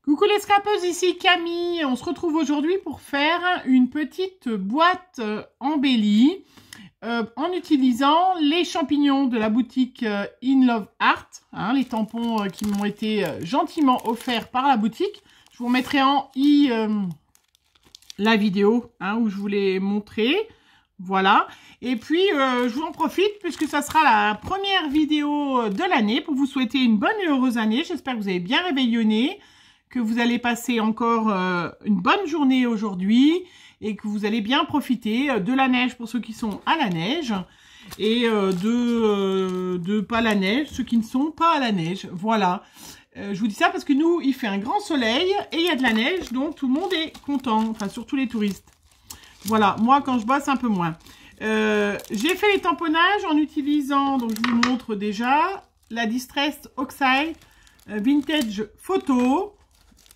Coucou les scrapeuses, ici Camille. On se retrouve aujourd'hui pour faire une petite boîte embellie en utilisant les champignons de la boutique In Love Art, les tampons qui m'ont été gentiment offerts par la boutique. Je vous remettrai en i la vidéo où je vous l'ai montré. Voilà. Et puis, je vous en profite puisque ça sera la première vidéo de l'année pour vous souhaiter une bonne et heureuse année. J'espère que vous avez bien réveillonné, que vous allez passer encore une bonne journée aujourd'hui et que vous allez bien profiter de la neige pour ceux qui sont à la neige et de pas la neige, ceux qui ne sont pas à la neige. Voilà. Je vous dis ça parce que nous, il fait un grand soleil et il y a de la neige, donc tout le monde est content, enfin surtout les touristes. Voilà, moi quand je bosse un peu moins. J'ai fait les tamponnages en utilisant, donc je vous montre déjà, la Distress Oxide Vintage Photo.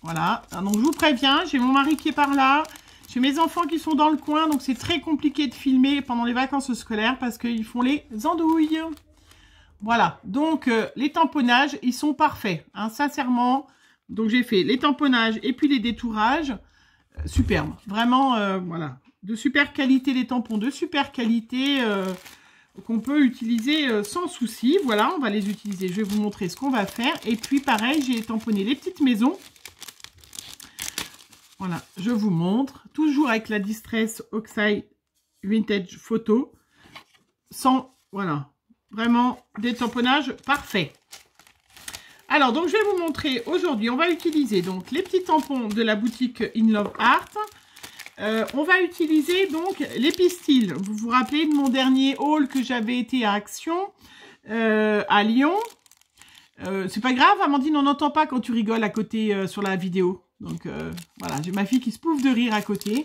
Voilà, donc je vous préviens, j'ai mon mari qui est par là, j'ai mes enfants qui sont dans le coin, donc c'est très compliqué de filmer pendant les vacances scolaires parce qu'ils font les andouilles. Voilà, donc les tamponnages, ils sont parfaits, sincèrement. Donc j'ai fait les tamponnages et puis les détourages, superbes, vraiment, voilà. De super qualité, les tampons de super qualité qu'on peut utiliser sans souci. Voilà, on va les utiliser. Je vais vous montrer ce qu'on va faire. Et puis pareil, j'ai tamponné les petites maisons. Voilà, je vous montre. Toujours avec la Distress Oxide Vintage Photo. Sans, voilà, vraiment des tamponnages parfaits. Alors, donc je vais vous montrer aujourd'hui, on va utiliser donc les petits tampons de la boutique In Love Art. On va utiliser donc les pistils. Vous vous rappelez de mon dernier haul que j'avais été à Action, à Lyon. C'est pas grave, Amandine, on n'entend pas quand tu rigoles à côté sur la vidéo. Donc voilà, j'ai ma fille qui se pouffe de rire à côté.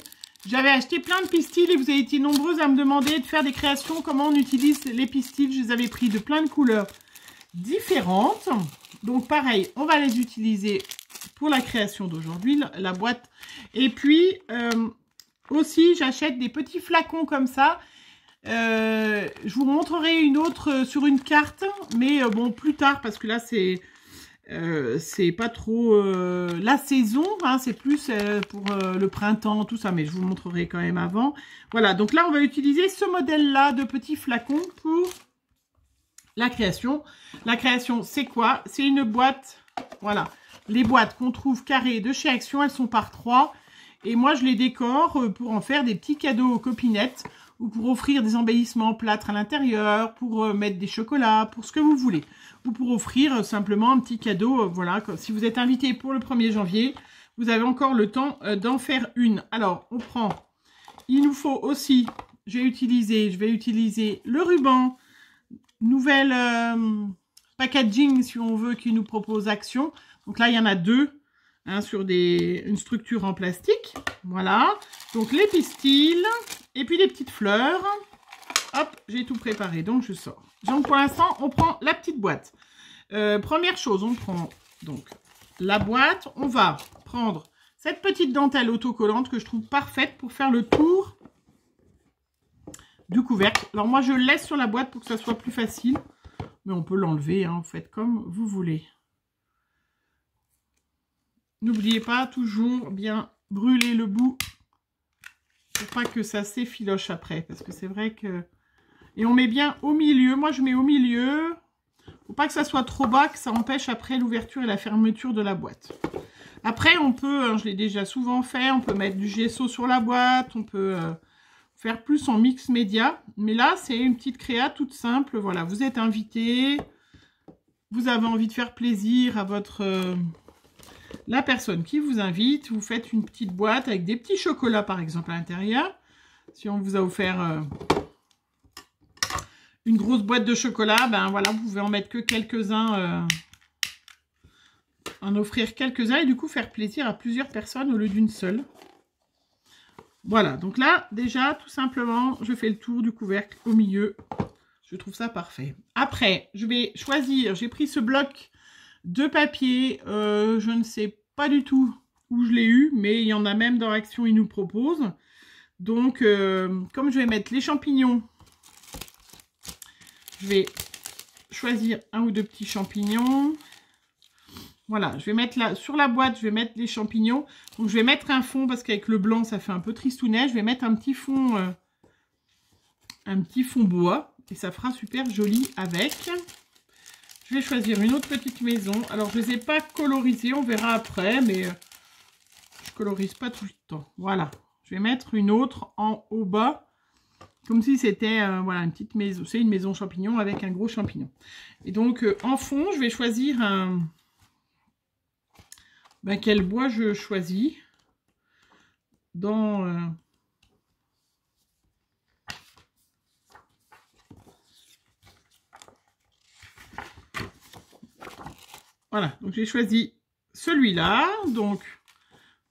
J'avais acheté plein de pistils et vous avez été nombreuses à me demander de faire des créations, comment on utilise les pistils. Je les avais pris de plein de couleurs différentes. Donc pareil, on va les utiliser pour la création d'aujourd'hui, la boîte. Et puis... aussi, j'achète des petits flacons comme ça. Je vous montrerai une autre sur une carte, mais bon, plus tard, parce que là, c'est pas trop la saison, c'est plus pour le printemps, tout ça, mais je vous montrerai quand même avant. Voilà, donc là, on va utiliser ce modèle-là de petits flacons pour la création. La création, c'est quoi? C'est une boîte, voilà. Les boîtes qu'on trouve carrées de chez Action, elles sont par 3. Et moi, je les décore pour en faire des petits cadeaux aux copinettes ou pour offrir des embellissements plâtre à l'intérieur, pour mettre des chocolats, pour ce que vous voulez. Ou pour offrir simplement un petit cadeau. Voilà, si vous êtes invité pour le 1er janvier, vous avez encore le temps d'en faire une. Alors, on prend, il nous faut aussi, je vais utiliser le ruban, nouvelle packaging si on veut, qui nous propose Action. Donc là, il y en a 2. Sur une structure en plastique. Voilà. Donc les pistils. Et puis les petites fleurs. Hop, j'ai tout préparé. Donc je sors. Donc pour l'instant, on prend la petite boîte. Première chose, on prend donc la boîte. On va prendre cette petite dentelle autocollante que je trouve parfaite pour faire le tour du couvercle. Alors moi, je le laisse sur la boîte pour que ça soit plus facile. Mais on peut l'enlever. Vous faites comme vous voulez. N'oubliez pas, toujours bien brûler le bout pour pas que ça s'effiloche après. Parce que c'est vrai que... Et on met bien au milieu. Moi, je mets au milieu. Faut pas que ça soit trop bas, que ça empêche après l'ouverture et la fermeture de la boîte. Après, on peut, je l'ai déjà souvent fait, on peut mettre du gesso sur la boîte. On peut faire plus en mix média. Mais là, c'est une petite créa toute simple. Voilà, vous êtes invité. Vous avez envie de faire plaisir à votre... la personne qui vous invite, vous faites une petite boîte avec des petits chocolats par exemple à l'intérieur. Si on vous a offert une grosse boîte de chocolat, ben voilà, vous pouvez en mettre que quelques-uns, en offrir quelques-uns et du coup faire plaisir à plusieurs personnes au lieu d'une seule. Voilà, donc là déjà tout simplement, je fais le tour du couvercle au milieu. Je trouve ça parfait. Après, je vais choisir, j'ai pris ce bloc de papier, je ne sais pas du tout où je l'ai eu, mais il y en a même dans Action, ils nous proposent. Donc, comme je vais mettre les champignons, je vais choisir un ou deux petits champignons. Voilà, je vais mettre là, sur la boîte, je vais mettre les champignons. Donc, je vais mettre un fond parce qu'avec le blanc, ça fait un peu tristounet. Je vais mettre un petit fond bois. Et ça fera super joli avec. Je vais choisir une autre petite maison. Alors, je ne les ai pas colorisées, on verra après, mais je ne colorise pas tout le temps. Voilà, je vais mettre une autre en haut bas. Comme si c'était voilà, une petite maison. C'est une maison champignon avec un gros champignon. Et donc, en fond, je vais choisir un... Ben, quel bois je choisis dans... Voilà, donc j'ai choisi celui-là. Donc,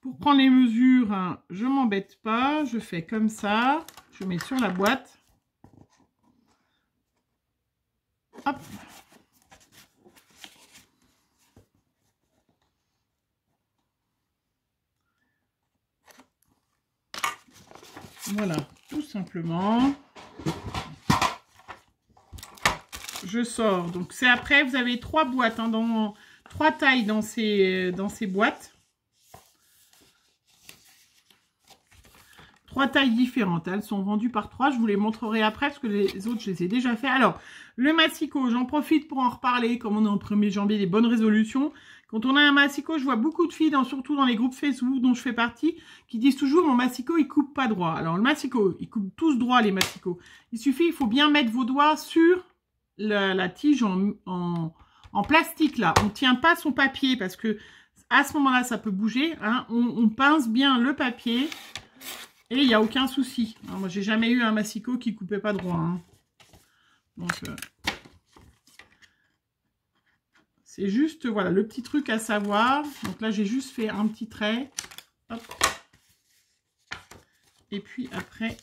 pour prendre les mesures, hein, je ne m'embête pas. Je fais comme ça. Je mets sur la boîte. Hop. Voilà, tout simplement. Je sors. Donc, c'est après, vous avez 3 boîtes, hein, dans 3 tailles dans ces boîtes. 3 tailles différentes. Elles sont vendues par 3. Je vous les montrerai après parce que les autres, je les ai déjà fait. Alors, le massicot, j'en profite pour en reparler. Comme on est en 1er janvier, des bonnes résolutions. Quand on a un massicot, je vois beaucoup de filles, surtout dans les groupes Facebook dont je fais partie, qui disent toujours mon massicot, il coupe pas droit. Alors, le massicot, il coupe tous droit, les massicots. Il faut bien mettre vos doigts sur la tige en plastique, là. On ne tient pas son papier parce que à ce moment-là, ça peut bouger. Hein. On pince bien le papier. Et il n'y a aucun souci. Alors, moi, j'ai jamais eu un massicot qui ne coupait pas droit. Hein. Donc, c'est juste, voilà, le petit truc à savoir. Donc là, j'ai juste fait un petit trait. Hop. Et puis après...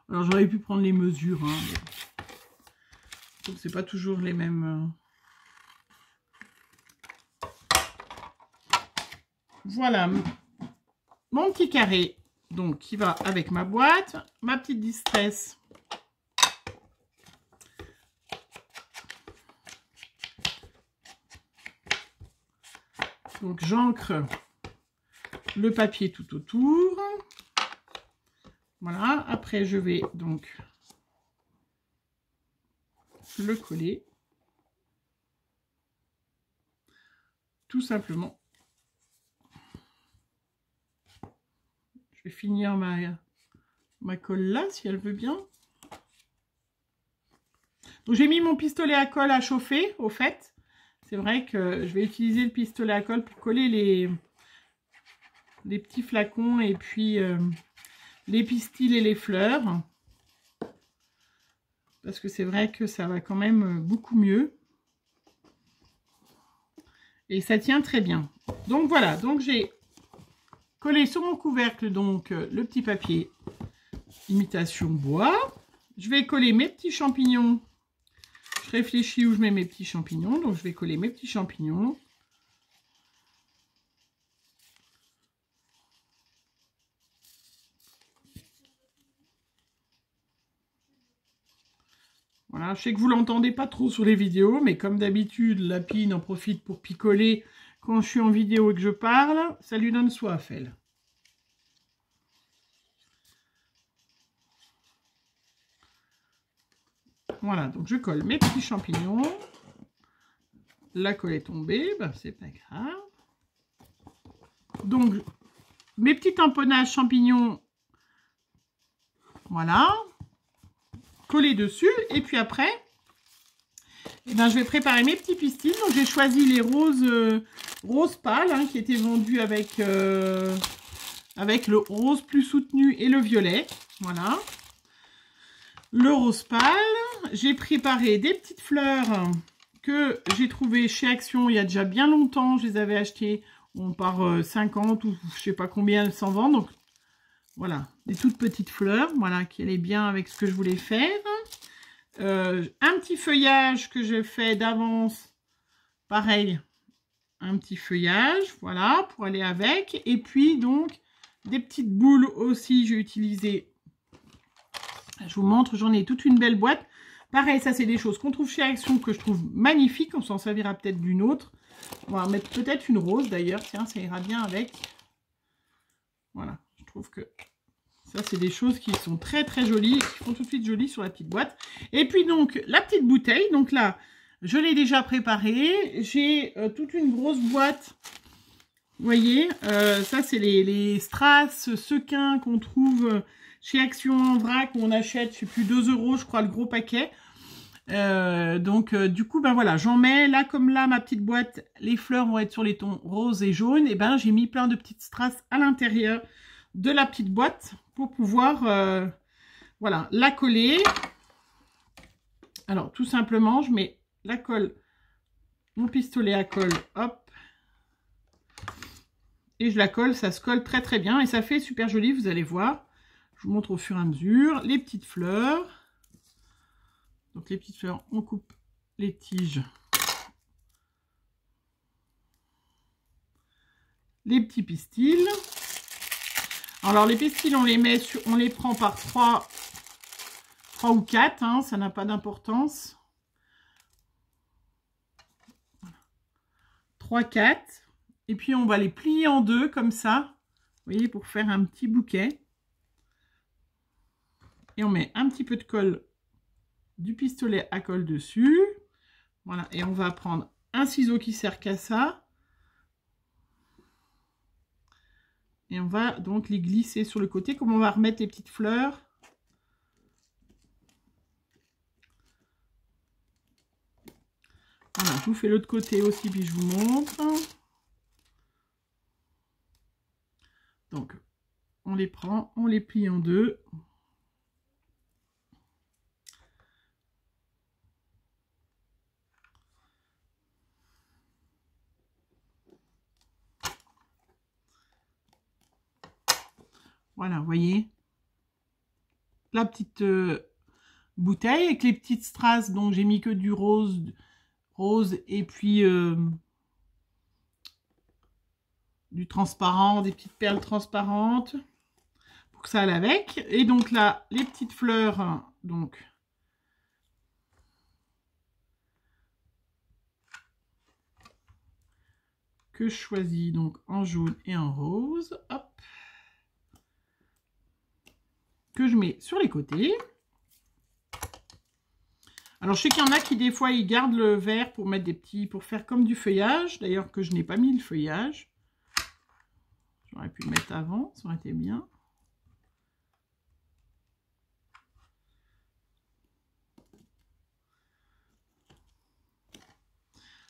Alors, j'aurais pu prendre les mesures. Hein, donc, c'est pas toujours les mêmes... Voilà. Mon petit carré. Donc, qui va avec ma boîte. Ma petite distress. Donc, j'ancre le papier tout autour. Voilà. Après, je vais donc le coller. Tout simplement. Je vais finir ma colle là, si elle veut bien. Donc, j'ai mis mon pistolet à colle à chauffer, au fait. C'est vrai que je vais utiliser le pistolet à colle pour coller les petits flacons et puis les pistils et les fleurs. Parce que c'est vrai que ça va quand même beaucoup mieux. Et ça tient très bien. Donc voilà, donc j'ai collé sur mon couvercle donc le petit papier imitation bois. Je vais coller mes petits champignons. Je réfléchis où je mets mes petits champignons. Donc, je vais coller mes petits champignons. Voilà, je sais que vous ne l'entendez pas trop sur les vidéos, mais comme d'habitude, la pine en profite pour picoler quand je suis en vidéo et que je parle. Ça lui donne soif, elle. Voilà, donc je colle mes petits champignons. La colle est tombée, ben, c'est pas grave. Donc, mes petits tamponnages champignons, voilà, collés dessus. Et puis après, eh ben, je vais préparer mes petits pistils. Donc, j'ai choisi les roses pâles, hein, qui étaient vendus avec le rose plus soutenu et le violet. Voilà. Le rose pâle. J'ai préparé des petites fleurs que j'ai trouvées chez Action il y a déjà bien longtemps. Je les avais achetées par 50 ou je sais pas combien elles s'en vendent. Donc voilà, des toutes petites fleurs, voilà, qui allaient bien avec ce que je voulais faire. Un petit feuillage que je fais d'avance, pareil, un petit feuillage, voilà, pour aller avec. Et puis donc des petites boules aussi, j'ai utilisé. Je vous montre, j'en ai toute une belle boîte. Pareil, ça c'est des choses qu'on trouve chez Action que je trouve magnifiques. On s'en servira peut-être d'une autre. On va mettre peut-être une rose d'ailleurs. Tiens, ça ira bien avec. Voilà, je trouve que ça, c'est des choses qui sont très très jolies et qui font tout de suite jolies sur la petite boîte. Et puis donc, la petite bouteille. Donc là, je l'ai déjà préparée. J'ai toute une grosse boîte. Vous voyez, ça, c'est les strass sequins qu'on trouve chez Action en vrac, où on achète, je sais plus, 2 €, je crois, le gros paquet. Du coup, ben voilà, j'en mets. Là, comme là, ma petite boîte, les fleurs vont être sur les tons rose et jaune. Et ben, j'ai mis plein de petites strass à l'intérieur de la petite boîte pour pouvoir, voilà, la coller. Alors, tout simplement, je mets la colle, mon pistolet à colle, hop. Et je la colle, ça se colle très très bien. Et ça fait super joli, vous allez voir. Je vous montre au fur et à mesure. Les petites fleurs. Donc les petites fleurs, on coupe les tiges. Les petits pistils. Alors les pistils, on les prend par 3 ou 4, hein, ça n'a pas d'importance. 3, 4. Et puis on va les plier en deux comme ça. Vous voyez, pour faire un petit bouquet. Et on met un petit peu de colle, du pistolet à colle dessus. Voilà, et on va prendre un ciseau qui sert qu'à ça. Et on va donc les glisser sur le côté, comme on va remettre les petites fleurs. Voilà, je vous fais l'autre côté aussi, puis je vous montre. Donc, on les prend, on les plie en deux. Voilà, vous voyez, la petite bouteille avec les petites strass. Donc j'ai mis que du rose et puis du transparent, des petites perles transparentes pour que ça aille avec. Et donc là, les petites fleurs, donc que je choisis donc en jaune et en rose, hop, que je mets sur les côtés. Alors, je sais qu'il y en a qui, des fois, ils gardent le vert pour mettre des petits, pour faire comme du feuillage. D'ailleurs, que je n'ai pas mis le feuillage. J'aurais pu le mettre avant, ça aurait été bien.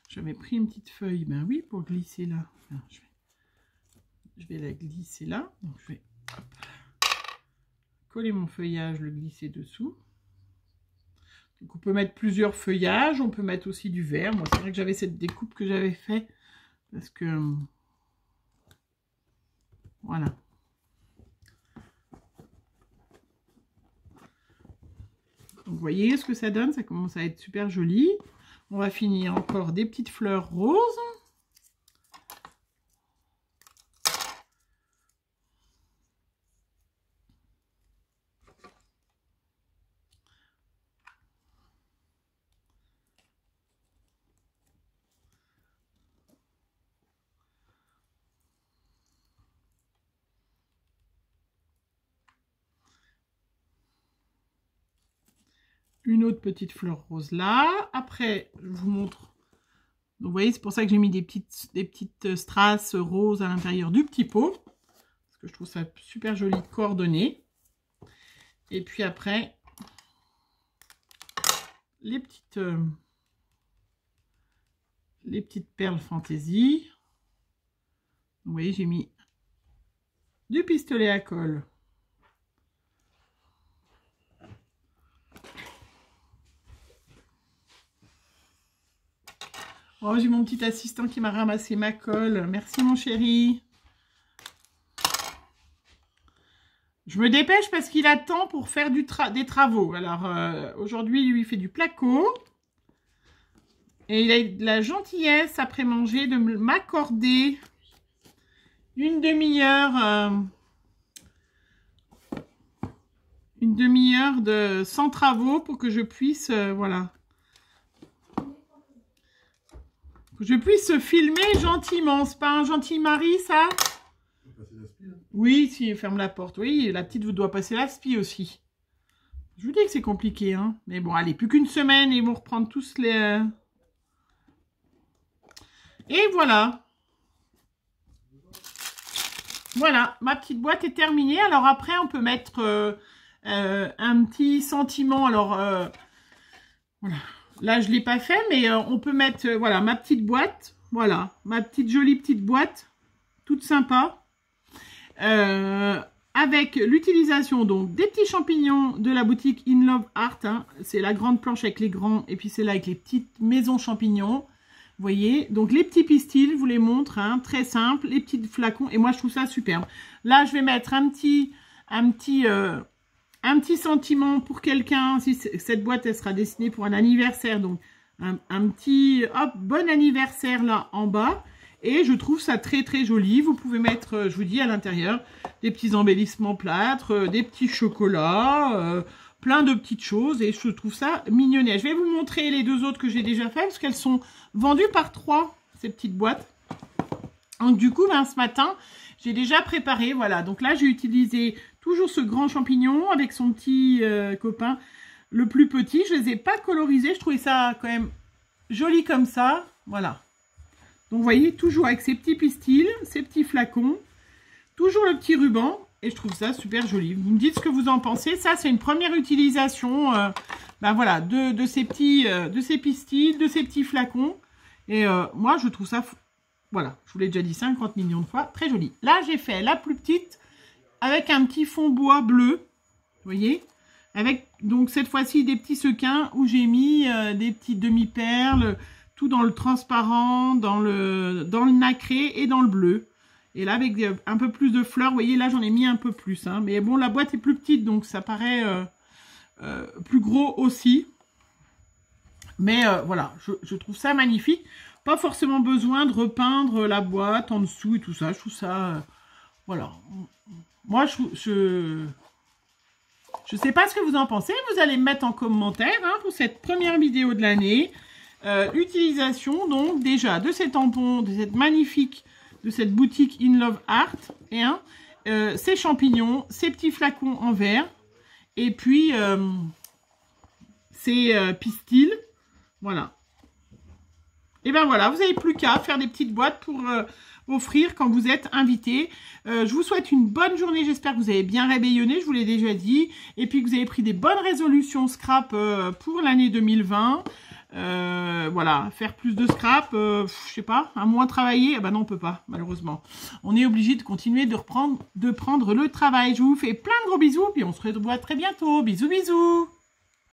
J'avais pris une petite feuille, ben oui, pour glisser là. Enfin, je vais la glisser là. Donc, je vais hop, coller mon feuillage, le glisser dessous. Donc on peut mettre plusieurs feuillages, on peut mettre aussi du vert. Moi, c'est vrai que j'avais cette découpe que j'avais fait parce que voilà. Donc, vous voyez ce que ça donne, ça commence à être super joli. On va finir encore des petites fleurs roses. Une autre petite fleur rose là. Après, je vous montre. Donc, vous voyez, c'est pour ça que j'ai mis des petites strass roses à l'intérieur du petit pot. Parce que je trouve ça super joli coordonné. Et puis après, les petites perles fantaisie. Vous voyez, j'ai mis du pistolet à colle. Oh, j'ai mon petit assistant qui m'a ramassé ma colle. Merci mon chéri. Je me dépêche parce qu'il attend pour faire des travaux. Alors, aujourd'hui, lui, il fait du placo. Et il a eu de la gentillesse, après manger, de m'accorder une demi-heure sans travaux pour que je puisse, voilà, je puisse filmer gentiment. C'est pas un gentil mari, ça? Oui, si, ferme la porte. Oui, la petite doit passer l'aspi aussi. Je vous dis que c'est compliqué, hein. Mais bon, allez, plus qu'une semaine et ils vont reprendre tous les... Et voilà. Voilà, ma petite boîte est terminée. Alors après, on peut mettre un petit sentiment. Alors, voilà. Là, je ne l'ai pas fait, mais on peut mettre, voilà, ma petite boîte. Voilà, ma petite jolie petite boîte. Toute sympa. Avec l'utilisation donc des petits champignons de la boutique In Love Art. Hein. C'est la grande planche avec les grands et puis c'est là avec les petites maisons champignons. Vous voyez, donc les petits pistils, je vous les montre, hein, très simple, les petits flacons et moi je trouve ça superbe. Là, je vais mettre un petit sentiment pour quelqu'un. Si cette boîte elle sera destinée pour un anniversaire, donc un petit hop bon anniversaire là en bas. Et je trouve ça très très joli. Vous pouvez mettre, je vous dis, à l'intérieur, des petits embellissements plâtres, des petits chocolats, plein de petites choses. Et je trouve ça mignonnet. Je vais vous montrer les deux autres que j'ai déjà fait parce qu'elles sont vendues par 3, ces petites boîtes. Donc du coup, ben, ce matin, j'ai déjà préparé. Voilà, donc là, j'ai utilisé toujours ce grand champignon avec son petit copain, le plus petit. Je ne les ai pas colorisés. Je trouvais ça quand même joli comme ça. Voilà. Donc, vous voyez, toujours avec ces petits pistils, ces petits flacons, toujours le petit ruban. Et je trouve ça super joli. Vous me dites ce que vous en pensez. Ça, c'est une première utilisation ben voilà, de ces pistils, de ces petits flacons. Et moi, je trouve ça, voilà, je vous l'ai déjà dit 50 millions de fois, très joli. Là, j'ai fait la plus petite avec un petit fond bois bleu. Vous voyez, avec donc cette fois-ci des petits sequins où j'ai mis des petites demi-perles, tout dans le transparent, dans le nacré et dans le bleu. Et là, avec un peu plus de fleurs, vous voyez, là, j'en ai mis un peu plus. Hein. Mais bon, la boîte est plus petite, donc ça paraît plus gros aussi. Mais voilà, je trouve ça magnifique. Pas forcément besoin de repeindre la boîte en dessous et tout ça. Je trouve ça... voilà. Moi, je sais pas ce que vous en pensez. Vous allez me mettre en commentaire hein, pour cette première vidéo de l'année. Utilisation donc déjà de ces tampons, de cette magnifique, de cette boutique In Love Art, et ces champignons, ces petits flacons en verre, et puis ces pistils, voilà. Et ben voilà, vous n'avez plus qu'à faire des petites boîtes pour offrir quand vous êtes invité. Je vous souhaite une bonne journée, j'espère que vous avez bien rébellonné, je vous l'ai déjà dit, et puis que vous avez pris des bonnes résolutions scrap pour l'année 2020. Voilà, faire plus de scrap, je sais pas, à moins travailler, ah bah non on peut pas, malheureusement. On est obligé de continuer de prendre le travail. Je vous fais plein de gros bisous, puis on se revoit très bientôt. Bisous bisous.